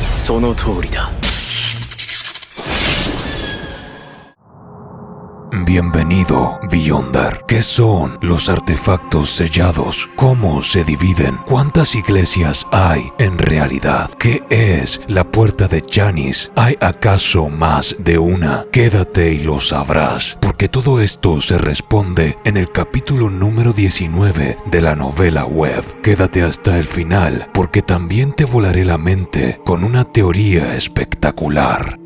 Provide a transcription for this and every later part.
その通りだ。Bienvenido, Beyonder. ¿Qué son los artefactos sellados? ¿Cómo se dividen? ¿Cuántas iglesias hay en realidad? ¿Qué es la puerta de Janis? ¿Hay acaso más de una? Quédate y lo sabrás, porque todo esto se responde en el capítulo número 19 de la novela web. Quédate hasta el final, porque también te volaré la mente con una teoría espectacular.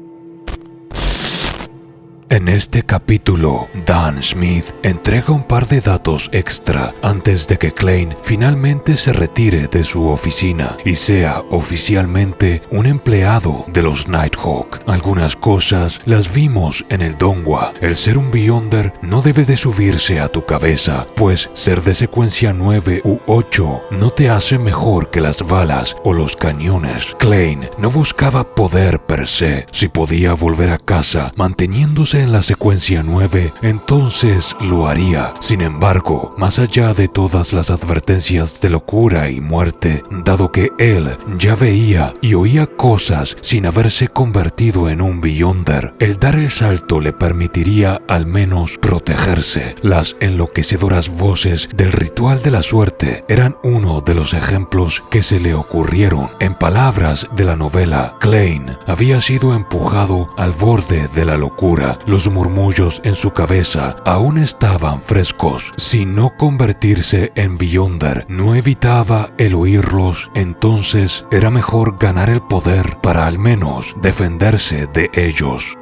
En este capítulo, Dan Smith entrega un par de datos extra antes de que Klein finalmente se retire de su oficina y sea oficialmente un empleado de los Nighthawk. Algunas cosas las vimos en el Donghua. El ser un Beyonder no debe de subirse a tu cabeza, pues ser de secuencia 9 u 8 no te hace mejor que las balas o los cañones. Klein no buscaba poder per se. Si podía volver a casa manteniéndose en la secuencia 9, entonces lo haría. Sin embargo, más allá de todas las advertencias de locura y muerte, dado que él ya veía y oía cosas sin haberse convertido en un Beyonder, el dar el salto le permitiría al menos protegerse. Las enloquecedoras voces del ritual de la suerte eran uno de los ejemplos que se le ocurrieron. En palabras de la novela, Klein había sido empujado al borde de la locura. Los murmullos en su cabeza aún estaban frescos. Si no convertirse en Beyonder no evitaba el oírlos, entonces era mejor ganar el poder para al menos defenderse de ellos.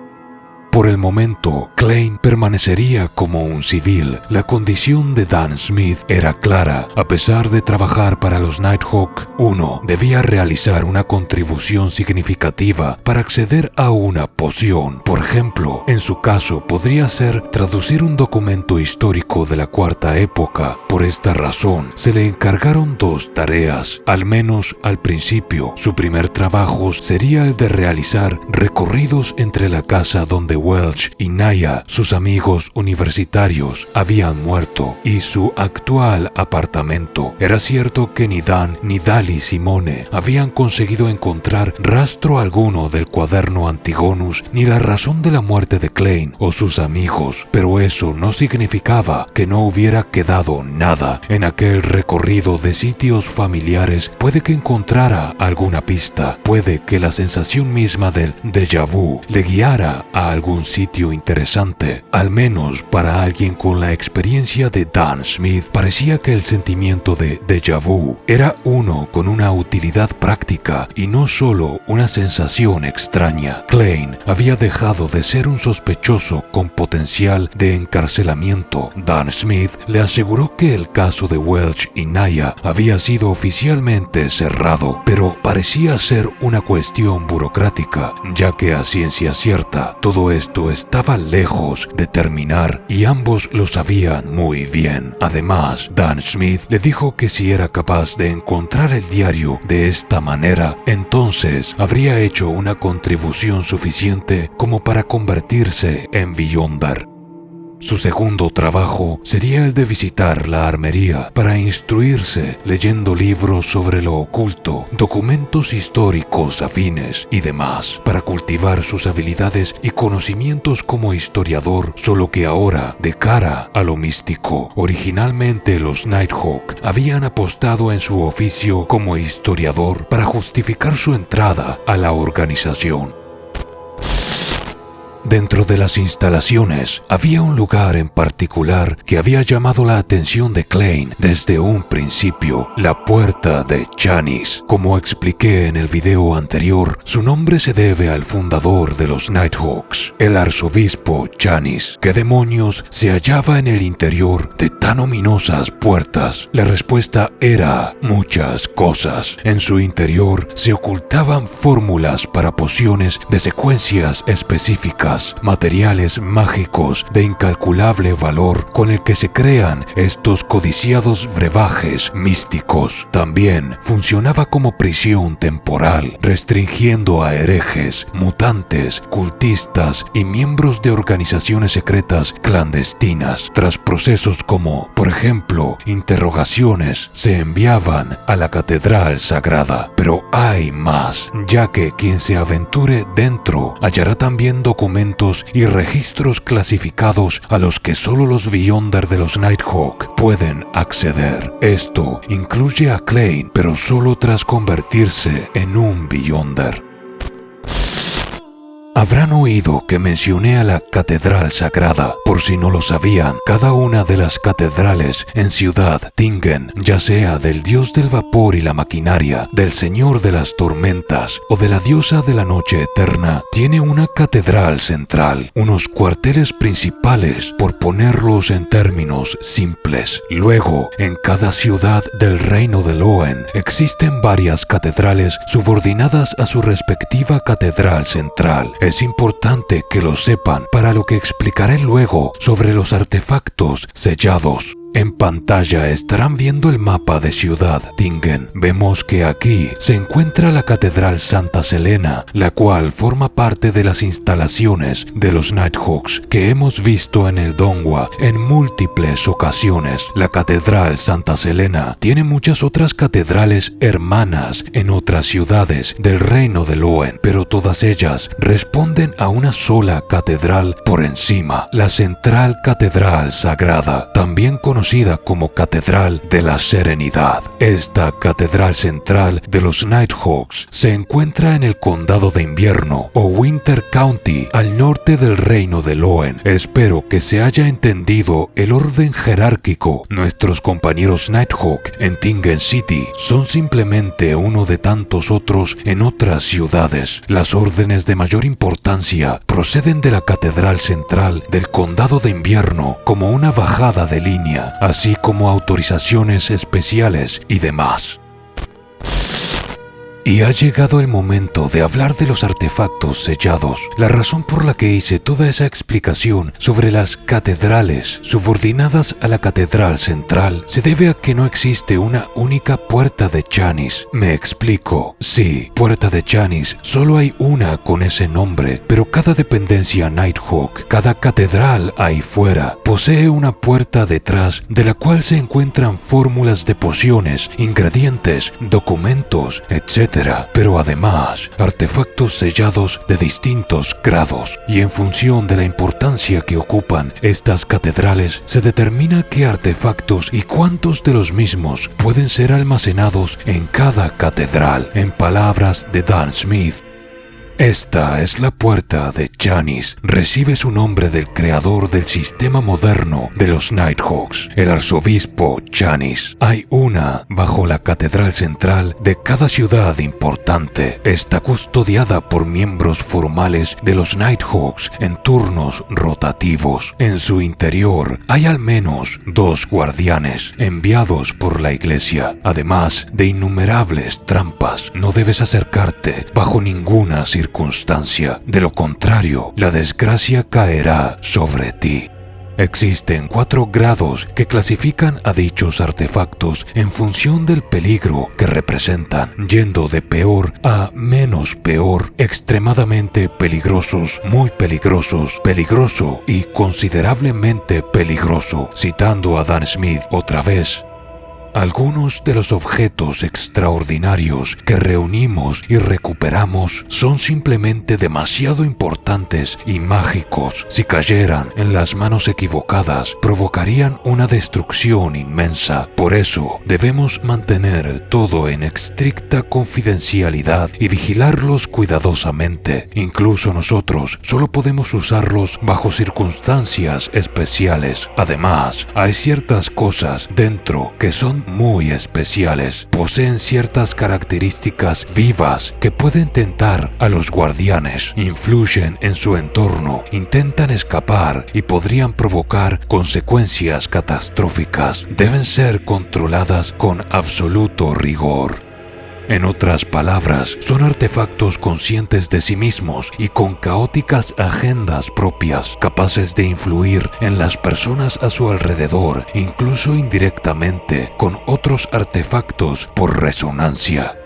Por el momento, Klein permanecería como un civil. La condición de Dan Smith era clara. A pesar de trabajar para los Nighthawk, uno debía realizar una contribución significativa para acceder a una poción. Por ejemplo, en su caso podría ser traducir un documento histórico de la Cuarta Época. Por esta razón, se le encargaron dos tareas. Al menos al principio, su primer trabajo sería el de realizar recorridos entre la casa donde Welch y Naya, sus amigos universitarios, habían muerto, y su actual apartamento. Era cierto que ni Dan ni Dali Simone habían conseguido encontrar rastro alguno del cuaderno Antigonus ni la razón de la muerte de Klein o sus amigos, pero eso no significaba que no hubiera quedado nada. En aquel recorrido de sitios familiares puede que encontrara alguna pista, puede que la sensación misma del déjà vu le guiara a algún sitio interesante. Al menos para alguien con la experiencia de Dan Smith, parecía que el sentimiento de déjà vu era uno con una utilidad práctica y no solo una sensación extraña. Klein había dejado de ser un sospechoso con potencial de encarcelamiento. Dan Smith le aseguró que el caso de Welch y Naya había sido oficialmente cerrado, pero parecía ser una cuestión burocrática, ya que a ciencia cierta todo esto estaba lejos de terminar y ambos lo sabían muy bien. Además, Dan Smith le dijo que si era capaz de encontrar el diario de esta manera, entonces habría hecho una contribución suficiente como para convertirse en Beyonder. Su segundo trabajo sería el de visitar la armería para instruirse leyendo libros sobre lo oculto, documentos históricos afines y demás, para cultivar sus habilidades y conocimientos como historiador, solo que ahora de cara a lo místico. Originalmente los Nighthawk habían apostado en su oficio como historiador para justificar su entrada a la organización. Dentro de las instalaciones había un lugar en particular que había llamado la atención de Klein desde un principio: la puerta de Janis. Como expliqué en el video anterior, su nombre se debe al fundador de los Nighthawks, el arzobispo Janis. ¿Qué demonios se hallaba en el interior de tan ominosas puertas? La respuesta era muchas cosas. En su interior se ocultaban fórmulas para pociones de secuencias específicas, materiales mágicos de incalculable valor con el que se crean estos codiciados brebajes místicos. También funcionaba como prisión temporal, restringiendo a herejes, mutantes, cultistas y miembros de organizaciones secretas clandestinas. Tras procesos como, por ejemplo, interrogaciones, se enviaban a la catedral sagrada. Pero hay más, ya que quien se aventure dentro hallará también documentos y registros clasificados a los que solo los Beyonder de los Nighthawk pueden acceder. Esto incluye a Klein, pero solo tras convertirse en un Beyonder. Habrán oído que mencioné a la Catedral Sagrada. Por si no lo sabían, cada una de las catedrales en Ciudad Tingen, ya sea del dios del vapor y la maquinaria, del señor de las tormentas o de la diosa de la noche eterna, tiene una catedral central, unos cuarteles principales, por ponerlos en términos simples. Luego, en cada ciudad del reino de Loen, existen varias catedrales subordinadas a su respectiva catedral central. Es importante que lo sepan para lo que explicaré luego sobre los artefactos sellados. En pantalla estarán viendo el mapa de Ciudad Tingen. Vemos que aquí se encuentra la Catedral Santa Selena, la cual forma parte de las instalaciones de los Nighthawks que hemos visto en el Donghua en múltiples ocasiones. La Catedral Santa Selena tiene muchas otras catedrales hermanas en otras ciudades del reino de Loen, pero todas ellas responden a una sola catedral por encima, la Central Catedral Sagrada, también conocida como Catedral de la Serenidad. Esta Catedral Central de los Nighthawks se encuentra en el Condado de Invierno o Winter County, al norte del reino de Loen. Espero que se haya entendido el orden jerárquico. Nuestros compañeros Nighthawk en Tingen City son simplemente uno de tantos otros en otras ciudades. Las órdenes de mayor importancia proceden de la Catedral Central del Condado de Invierno como una bajada de línea, así como autorizaciones especiales y demás. Y ha llegado el momento de hablar de los artefactos sellados. La razón por la que hice toda esa explicación sobre las catedrales subordinadas a la catedral central se debe a que no existe una única puerta de Chanis. Me explico. Sí, puerta de Chanis, solo hay una con ese nombre, pero cada dependencia Nighthawk, cada catedral ahí fuera, posee una puerta detrás de la cual se encuentran fórmulas de pociones, ingredientes, documentos, etc. Pero además, artefactos sellados de distintos grados, y en función de la importancia que ocupan estas catedrales, se determina qué artefactos y cuántos de los mismos pueden ser almacenados en cada catedral. En palabras de Dan Smith, esta es la puerta de Chanis. Recibe su nombre del creador del sistema moderno de los Nighthawks, el arzobispo Chanis. Hay una bajo la catedral central de cada ciudad importante. Está custodiada por miembros formales de los Nighthawks en turnos rotativos. En su interior hay al menos 2 guardianes enviados por la iglesia, además de innumerables trampas. No debes acercarte bajo ninguna circunstancia. De lo contrario, la desgracia caerá sobre ti. Existen 4 grados que clasifican a dichos artefactos en función del peligro que representan, yendo de peor a menos peor, extremadamente peligrosos, muy peligrosos, peligroso y considerablemente peligroso. Citando a Dan Smith otra vez, algunos de los objetos extraordinarios que reunimos y recuperamos son simplemente demasiado importantes y mágicos. Si cayeran en las manos equivocadas, provocarían una destrucción inmensa. Por eso, debemos mantener todo en estricta confidencialidad y vigilarlos cuidadosamente. Incluso nosotros solo podemos usarlos bajo circunstancias especiales. Además, hay ciertas cosas dentro que son muy especiales. Poseen ciertas características vivas que pueden tentar a los guardianes, influyen en su entorno, intentan escapar y podrían provocar consecuencias catastróficas. Deben ser controladas con absoluto rigor. En otras palabras, son artefactos conscientes de sí mismos y con caóticas agendas propias, capaces de influir en las personas a su alrededor, incluso indirectamente, con otros artefactos por resonancia.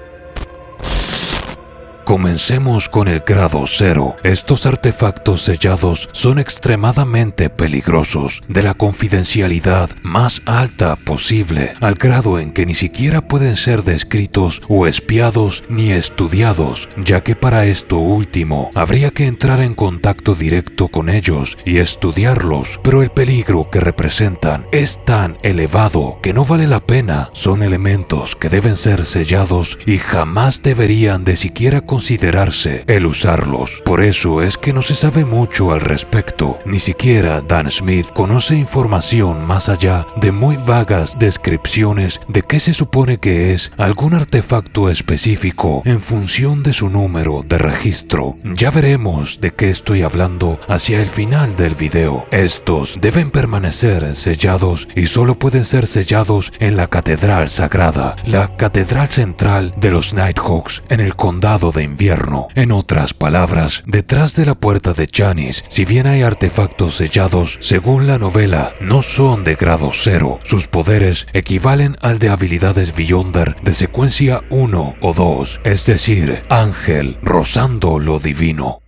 Comencemos con el grado 0. Estos artefactos sellados son extremadamente peligrosos, de la confidencialidad más alta posible, al grado en que ni siquiera pueden ser descritos o espiados ni estudiados, ya que para esto último habría que entrar en contacto directo con ellos y estudiarlos, pero el peligro que representan es tan elevado que no vale la pena. Son elementos que deben ser sellados y jamás deberían de siquiera considerarse el usarlos. Por eso es que no se sabe mucho al respecto. Ni siquiera Dan Smith conoce información más allá de muy vagas descripciones de qué se supone que es algún artefacto específico en función de su número de registro. Ya veremos de qué estoy hablando hacia el final del video. Estos deben permanecer sellados y solo pueden ser sellados en la Catedral Sagrada, la Catedral Central de los Nighthawks en el Condado de Invierno. En otras palabras, detrás de la puerta de Janice, si bien hay artefactos sellados, según la novela, no son de grado 0. Sus poderes equivalen al de habilidades Beyonder de secuencia 1 o 2, es decir, ángel rozando lo divino.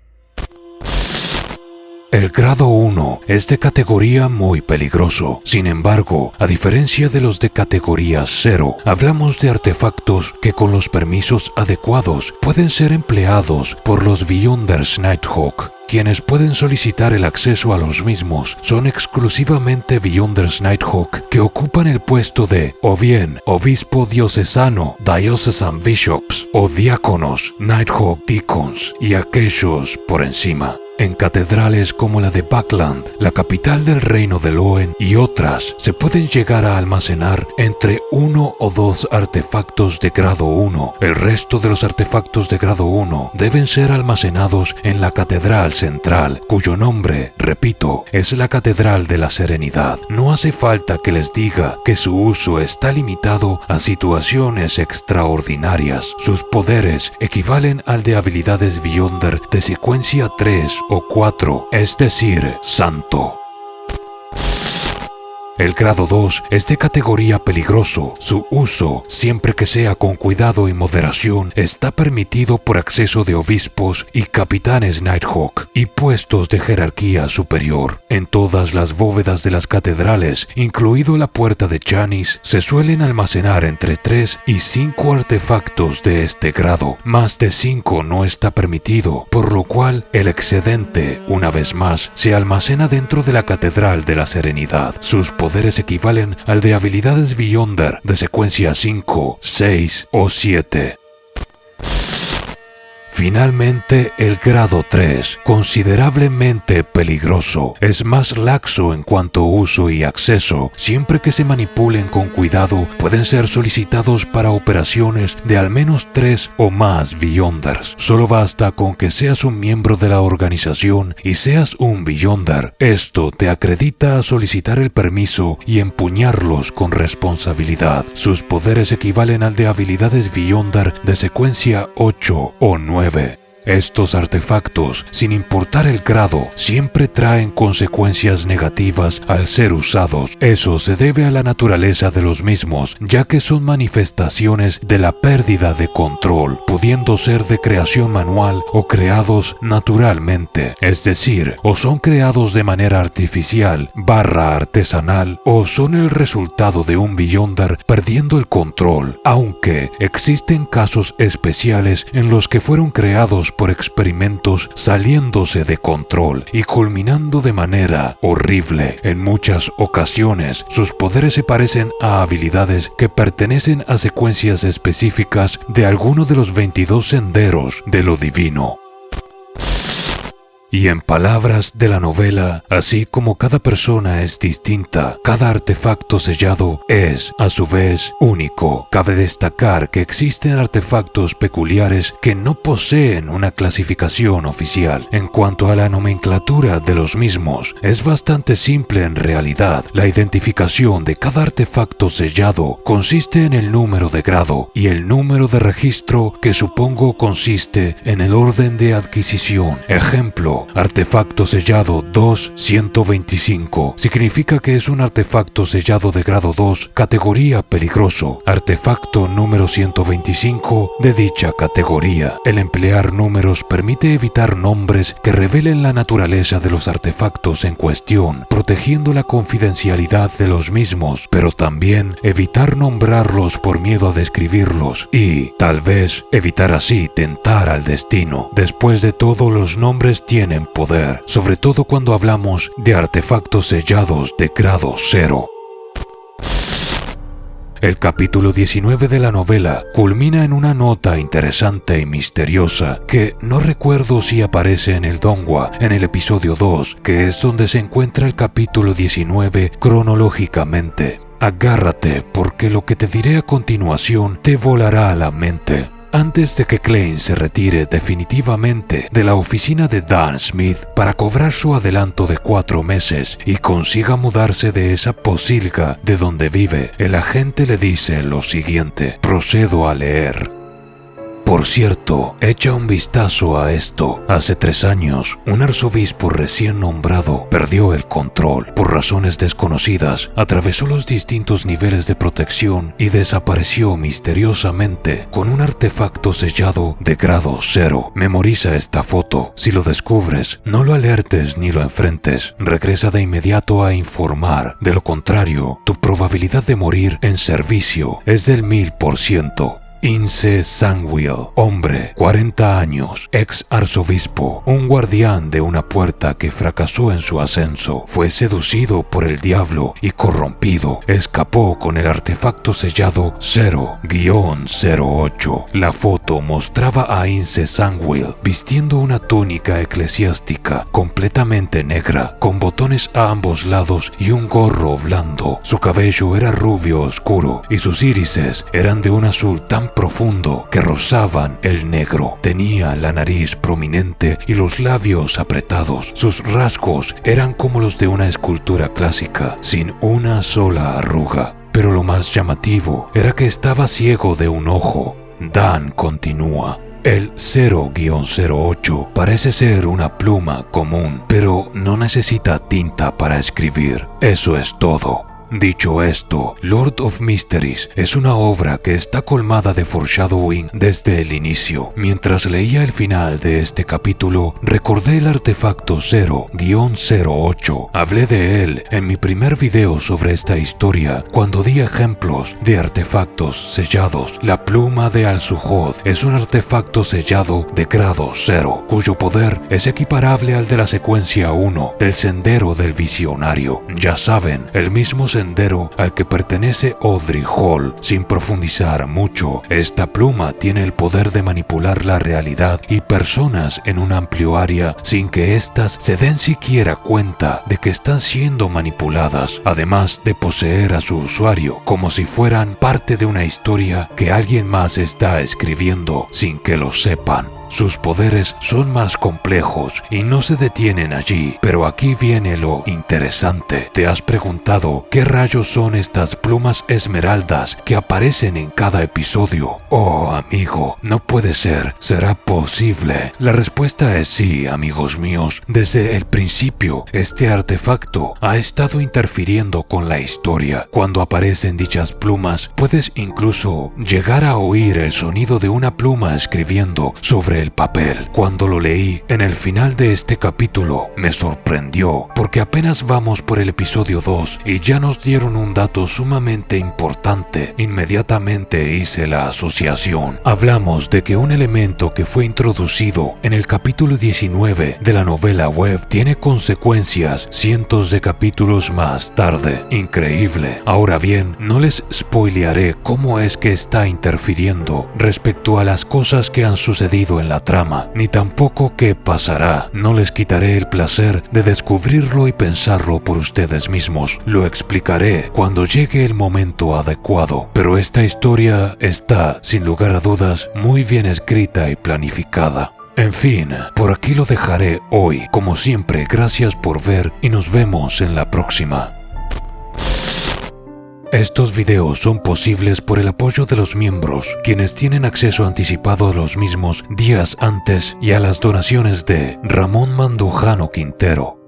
El grado 1 es de categoría muy peligroso. Sin embargo, a diferencia de los de categoría 0, hablamos de artefactos que con los permisos adecuados pueden ser empleados por los Beyonders Nighthawk. Quienes pueden solicitar el acceso a los mismos son exclusivamente Beyonders Nighthawk que ocupan el puesto de o bien obispo diocesano, diocesan bishops, o diáconos, Nighthawk deacons, y aquellos por encima. En catedrales como la de Buckland, la capital del reino de Loen, y otras, se pueden llegar a almacenar entre 1 o 2 artefactos de grado 1. El resto de los artefactos de grado 1 deben ser almacenados en la Catedral Central, cuyo nombre, repito, es la Catedral de la Serenidad. No hace falta que les diga que su uso está limitado a situaciones extraordinarias. Sus poderes equivalen al de habilidades Beyonder de secuencia 3 o 4, es decir, santo. El grado 2 es de categoría peligroso. Su uso, siempre que sea con cuidado y moderación, está permitido por acceso de obispos y capitanes Nighthawk y puestos de jerarquía superior. En todas las bóvedas de las catedrales, incluido la puerta de Janice, se suelen almacenar entre 3 y 5 artefactos de este grado. Más de 5 no está permitido, por lo cual el excedente, una vez más, se almacena dentro de la Catedral de la Serenidad. Sus poderes equivalen al de habilidades Beyonder de secuencia 5, 6 o 7. Finalmente, el grado 3, considerablemente peligroso, es más laxo en cuanto a uso y acceso. Siempre que se manipulen con cuidado, pueden ser solicitados para operaciones de al menos 3 o más Beyonders. Solo basta con que seas un miembro de la organización y seas un Beyonder. Esto te acredita a solicitar el permiso y empuñarlos con responsabilidad. Sus poderes equivalen al de habilidades Beyonder de secuencia 8 o 9. Estos artefactos, sin importar el grado, siempre traen consecuencias negativas al ser usados. Eso se debe a la naturaleza de los mismos, ya que son manifestaciones de la pérdida de control, pudiendo ser de creación manual o creados naturalmente. Es decir, o son creados de manera artificial / artesanal, o son el resultado de un Beyonder perdiendo el control, aunque existen casos especiales en los que fueron creados por experimentos saliéndose de control y culminando de manera horrible. En muchas ocasiones, sus poderes se parecen a habilidades que pertenecen a secuencias específicas de alguno de los 22 senderos de lo divino. Y en palabras de la novela, así como cada persona es distinta, cada artefacto sellado es, a su vez, único. Cabe destacar que existen artefactos peculiares que no poseen una clasificación oficial. En cuanto a la nomenclatura de los mismos, es bastante simple en realidad. La identificación de cada artefacto sellado consiste en el número de grado y el número de registro, que supongo consiste en el orden de adquisición. Ejemplo: ejemplo, artefacto sellado 2-125 significa que es un artefacto sellado de grado 2, categoría peligroso. Artefacto número 125 de dicha categoría. El emplear números permite evitar nombres que revelen la naturaleza de los artefactos en cuestión, protegiendo la confidencialidad de los mismos, pero también evitar nombrarlos por miedo a describirlos y, tal vez, evitar así tentar al destino. Después de todo, los nombres tienen poder, sobre todo cuando hablamos de artefactos sellados de grado 0. El capítulo 19 de la novela culmina en una nota interesante y misteriosa que no recuerdo si aparece en el donghua en el episodio 2, que es donde se encuentra el capítulo 19 cronológicamente. Agárrate, porque lo que te diré a continuación te volará a la mente. Antes de que Klein se retire definitivamente de la oficina de Dan Smith para cobrar su adelanto de 4 meses y consiga mudarse de esa posilga de donde vive, el agente le dice lo siguiente. Procedo a leer. Por cierto, echa un vistazo a esto. Hace 3 años, un arzobispo recién nombrado perdió el control. Por razones desconocidas, atravesó los distintos niveles de protección y desapareció misteriosamente con un artefacto sellado de grado 0. Memoriza esta foto. Si lo descubres, no lo alertes ni lo enfrentes. Regresa de inmediato a informar. De lo contrario, tu probabilidad de morir en servicio es del 1000%. Ince Sangwill, hombre, 40 años, ex arzobispo, un guardián de una puerta que fracasó en su ascenso, fue seducido por el diablo y corrompido. Escapó con el artefacto sellado 0-08. La foto mostraba a Ince Sangwill vistiendo una túnica eclesiástica completamente negra, con botones a ambos lados y un gorro blando. Su cabello era rubio oscuro y sus írises eran de un azul tan profundo que rozaban el negro. Tenía la nariz prominente y los labios apretados. Sus rasgos eran como los de una escultura clásica, sin una sola arruga. Pero lo más llamativo era que estaba ciego de un ojo. Dan continúa. El 0-08 parece ser una pluma común, pero no necesita tinta para escribir. Eso es todo. Dicho esto, Lord of Mysteries es una obra que está colmada de foreshadowing desde el inicio. Mientras leía el final de este capítulo, recordé el artefacto 0-08. Hablé de él en mi primer video sobre esta historia, cuando di ejemplos de artefactos sellados. La pluma de Al-Suhod es un artefacto sellado de grado 0, cuyo poder es equiparable al de la secuencia 1 del Sendero del Visionario. Ya saben, el mismo sendero al que pertenece Audrey Hall. Sin profundizar mucho, esta pluma tiene el poder de manipular la realidad y personas en un amplio área sin que éstas se den siquiera cuenta de que están siendo manipuladas, además de poseer a su usuario como si fueran parte de una historia que alguien más está escribiendo sin que lo sepan. Sus poderes son más complejos y no se detienen allí, pero aquí viene lo interesante. ¿Te has preguntado qué rayos son estas plumas esmeraldas que aparecen en cada episodio? Oh, amigo, no puede ser. ¿Será posible? La respuesta es sí, amigos míos. Desde el principio, este artefacto ha estado interfiriendo con la historia. Cuando aparecen dichas plumas, puedes incluso llegar a oír el sonido de una pluma escribiendo sobre el papel. Cuando lo leí en el final de este capítulo, me sorprendió, porque apenas vamos por el episodio 2 y ya nos dieron un dato sumamente importante. Inmediatamente hice la asociación. Hablamos de que un elemento que fue introducido en el capítulo 19 de la novela web tiene consecuencias cientos de capítulos más tarde. Increíble. Ahora bien, no les spoilearé cómo es que está interfiriendo respecto a las cosas que han sucedido en la trama, ni tampoco qué pasará. No les quitaré el placer de descubrirlo y pensarlo por ustedes mismos. Lo explicaré cuando llegue el momento adecuado, pero esta historia está, sin lugar a dudas, muy bien escrita y planificada. En fin, por aquí lo dejaré hoy. Como siempre, gracias por ver y nos vemos en la próxima. Estos videos son posibles por el apoyo de los miembros, quienes tienen acceso anticipado a los mismos días antes, y a las donaciones de Ramón Mandujano Quintero.